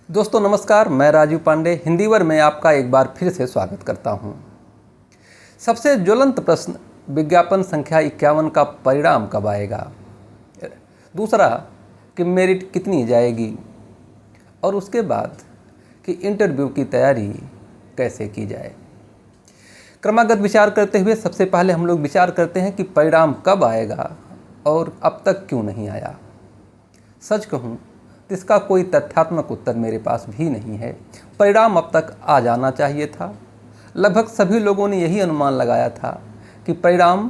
दोस्तों नमस्कार, मैं राजीव पांडे हिंदीवर में आपका एक बार फिर से स्वागत करता हूं। सबसे ज्वलंत प्रश्न विज्ञापन संख्या 51 का परिणाम कब आएगा। दूसरा कि मेरिट कितनी जाएगी, और उसके बाद कि इंटरव्यू की तैयारी कैसे की जाए। क्रमागत विचार करते हुए सबसे पहले हम लोग विचार करते हैं कि परिणाम कब आएगा और अब तक क्यों नहीं आया। सच कहूँ तो इसका कोई तथ्यात्मक उत्तर मेरे पास भी नहीं है। परिणाम अब तक आ जाना चाहिए था। लगभग सभी लोगों ने यही अनुमान लगाया था कि परिणाम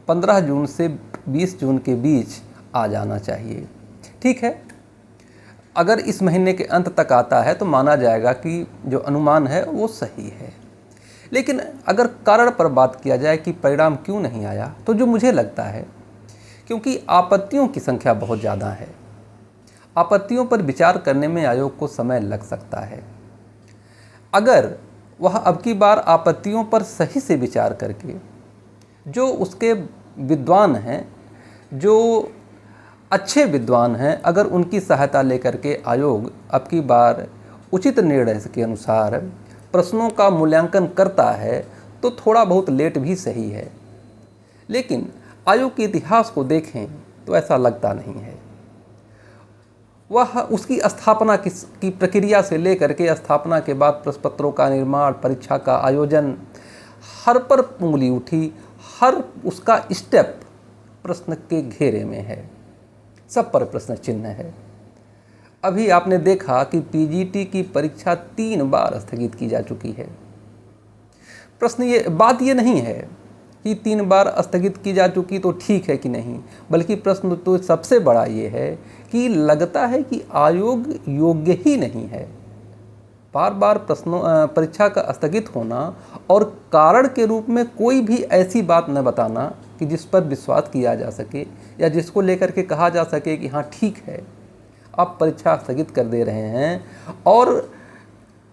15 जून से 20 जून के बीच आ जाना चाहिए। ठीक है, अगर इस महीने के अंत तक आता है तो माना जाएगा कि जो अनुमान है वो सही है। लेकिन अगर कारण पर बात किया जाए कि परिणाम क्यों नहीं आया, तो जो मुझे लगता है क्योंकि आपत्तियों की संख्या बहुत ज़्यादा है। आपत्तियों पर विचार करने में आयोग को समय लग सकता है। अगर वह अब की बार आपत्तियों पर सही से विचार करके जो उसके विद्वान हैं, जो अच्छे विद्वान हैं, अगर उनकी सहायता लेकर के आयोग अब की बार उचित निर्णय के अनुसार प्रश्नों का मूल्यांकन करता है तो थोड़ा बहुत लेट भी सही है। लेकिन आयोग के इतिहास को देखें तो ऐसा लगता नहीं है। वह उसकी स्थापना की प्रक्रिया से लेकर के स्थापना के बाद प्रश्नपत्रों का निर्माण, परीक्षा का आयोजन, हर पर उंगली उठी, हर उसका स्टेप प्रश्न के घेरे में है, सब पर प्रश्न चिन्ह है। अभी आपने देखा कि पीजीटी की परीक्षा 3 बार स्थगित की जा चुकी है। बात ये नहीं है कि 3 बार स्थगित की जा चुकी तो ठीक है कि नहीं, बल्कि प्रश्न तो सबसे बड़ा ये है कि लगता है कि आयोग योग्य ही नहीं है। बार बार परीक्षा का स्थगित होना और कारण के रूप में कोई भी ऐसी बात न बताना कि जिस पर विश्वास किया जा सके या जिसको लेकर के कहा जा सके कि हाँ ठीक है, आप परीक्षा स्थगित कर दे रहे हैं और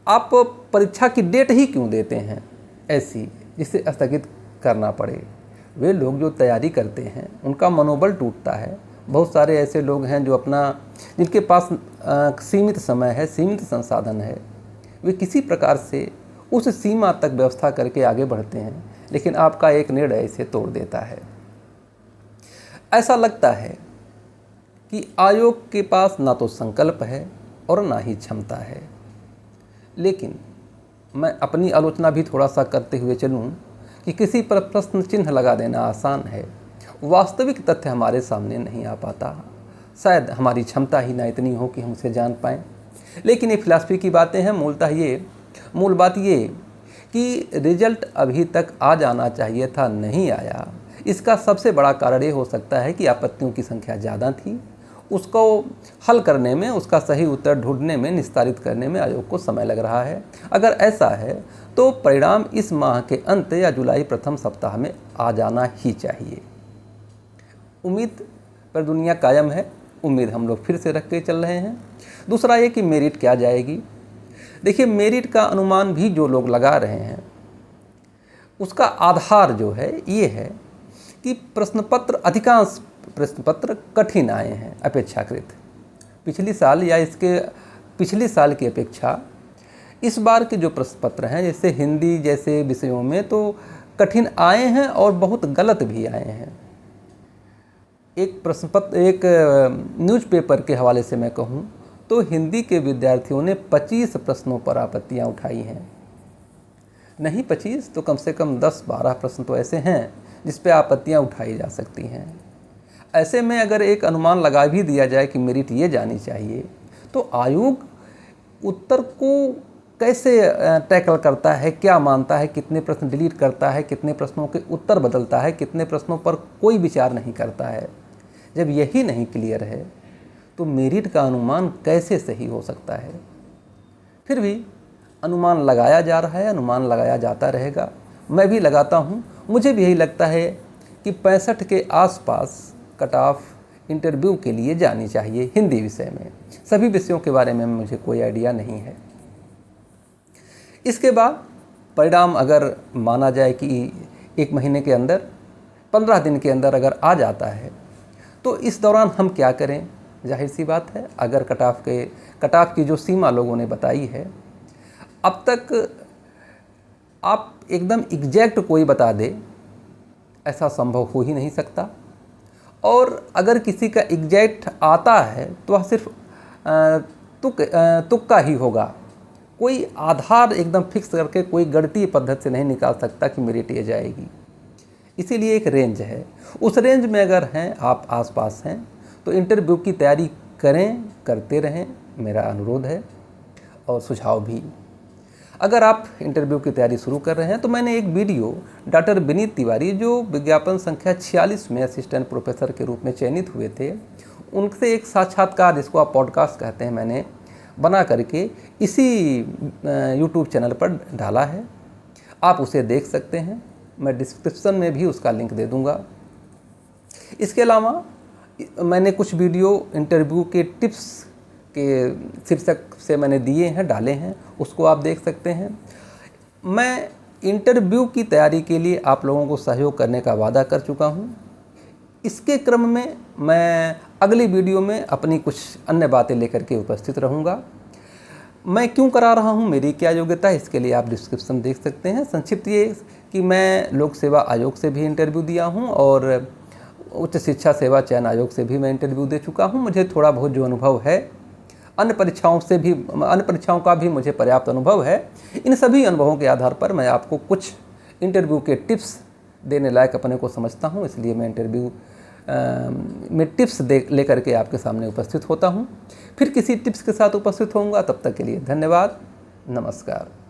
आप परीक्षा की डेट ही क्यों देते हैं ऐसी जिसे स्थगित करना पड़े। वे लोग जो तैयारी करते हैं उनका मनोबल टूटता है। बहुत सारे ऐसे लोग हैं जो जिनके पास सीमित समय है, सीमित संसाधन है, वे किसी प्रकार से उस सीमा तक व्यवस्था करके आगे बढ़ते हैं, लेकिन आपका एक निर्णय इसे तोड़ देता है। ऐसा लगता है कि आयोग के पास ना तो संकल्प है और ना ही क्षमता है। लेकिन मैं अपनी आलोचना भी थोड़ा सा करते हुए चलूँ कि किसी पर प्रश्न चिन्ह लगा देना आसान है, वास्तविक तथ्य हमारे सामने नहीं आ पाता। शायद हमारी क्षमता ही ना इतनी हो कि हम उसे जान पाएँ। लेकिन ये फिलॉसफी की बातें हैं। मूल बात ये कि रिजल्ट अभी तक आ जाना चाहिए था, नहीं आया। इसका सबसे बड़ा कारण ये हो सकता है कि आपत्तियों की संख्या ज़्यादा थी। उसको हल करने में, उसका सही उत्तर ढूंढने में, निस्तारित करने में आयोग को समय लग रहा है। अगर ऐसा है तो परिणाम इस माह के अंत या जुलाई प्रथम सप्ताह में आ जाना ही चाहिए। उम्मीद पर दुनिया कायम है, उम्मीद हम लोग फिर से रख के चल रहे हैं। दूसरा ये कि मेरिट क्या जाएगी। देखिए, मेरिट का अनुमान भी जो लोग लगा रहे हैं उसका आधार जो है ये है कि अधिकांश प्रश्नपत्र कठिन आए हैं अपेक्षाकृत। पिछली साल या इसके पिछले साल की अपेक्षा इस बार के जो प्रश्नपत्र हैं, जैसे हिंदी जैसे विषयों में, तो कठिन आए हैं और बहुत गलत भी आए हैं। एक न्यूज़पेपर के हवाले से मैं कहूँ तो हिंदी के विद्यार्थियों ने 25 प्रश्नों पर आपत्तियाँ उठाई हैं। नहीं 25 तो कम से कम 10-12 प्रश्न तो ऐसे हैं जिस पे आपत्तियाँ उठाई जा सकती हैं। ऐसे में अगर एक अनुमान लगा भी दिया जाए कि मेरिट ये जानी चाहिए, तो आयोग उत्तर को कैसे टैकल करता है, क्या मानता है, कितने प्रश्न डिलीट करता है, कितने प्रश्नों के उत्तर बदलता है, कितने प्रश्नों पर कोई विचार नहीं करता है। जब यही नहीं क्लियर है तो मेरिट का अनुमान कैसे सही हो सकता है। फिर भी अनुमान लगाया जा रहा है, अनुमान लगाया जाता रहेगा। मैं भी लगाता हूँ। मुझे भी यही लगता है कि 65 के आसपास कट ऑफ इंटरव्यू के लिए जानी चाहिए हिंदी विषय में। सभी विषयों के बारे में मुझे कोई आइडिया नहीं है। इसके बाद परिणाम अगर माना जाए कि 1 महीने के अंदर, 15 दिन के अंदर अगर आ जाता है, तो इस दौरान हम क्या करें, जाहिर सी बात है, अगर कट ऑफ की जो सीमा लोगों ने बताई है, अब तक आप एकदम एग्जैक्ट कोई बता दे, ऐसा संभव हो ही नहीं सकता। और अगर किसी का एग्जैक्ट आता है तो वह सिर्फ तुक्का ही होगा। कोई आधार एकदम फिक्स करके कोई गणितीय पद्धति से नहीं निकाल सकता कि मेरिट ये जाएगी। इसीलिए एक रेंज है, उस रेंज में अगर हैं आप आसपास हैं तो इंटरव्यू की तैयारी करें, करते रहें, मेरा अनुरोध है और सुझाव भी। अगर आप इंटरव्यू की तैयारी शुरू कर रहे हैं तो मैंने एक वीडियो डॉक्टर विनीत तिवारी, जो विज्ञापन संख्या 46 में असिस्टेंट प्रोफेसर के रूप में चयनित हुए थे, उनसे एक साक्षात्कार, जिसको आप पॉडकास्ट कहते हैं, मैंने बना करके इसी यूट्यूब चैनल पर डाला है। आप उसे देख सकते हैं, मैं डिस्क्रिप्शन में भी उसका लिंक दे दूंगा। इसके अलावा मैंने कुछ वीडियो इंटरव्यू के टिप्स के शीर्षक से मैंने दिए हैं, डाले हैं, उसको आप देख सकते हैं। मैं इंटरव्यू की तैयारी के लिए आप लोगों को सहयोग करने का वादा कर चुका हूं। इसके क्रम में मैं अगली वीडियो में अपनी कुछ अन्य बातें लेकर के उपस्थित रहूँगा। मैं क्यों करा रहा हूँ, मेरी क्या योग्यता है, इसके लिए आप डिस्क्रिप्शन देख सकते हैं। संक्षिप्त ये कि मैं लोक सेवा आयोग से भी इंटरव्यू दिया हूँ और उच्च शिक्षा सेवा चयन आयोग से भी मैं इंटरव्यू दे चुका हूँ। मुझे थोड़ा बहुत जो अनुभव है, अन्य परीक्षाओं का भी मुझे पर्याप्त अनुभव है। इन सभी अनुभवों के आधार पर मैं आपको कुछ इंटरव्यू के टिप्स देने लायक अपने को समझता हूँ, इसलिए मैं इंटरव्यू में टिप्स लेकर के आपके सामने उपस्थित होता हूँ। फिर किसी टिप्स के साथ उपस्थित होऊंगा, तब तक के लिए धन्यवाद, नमस्कार।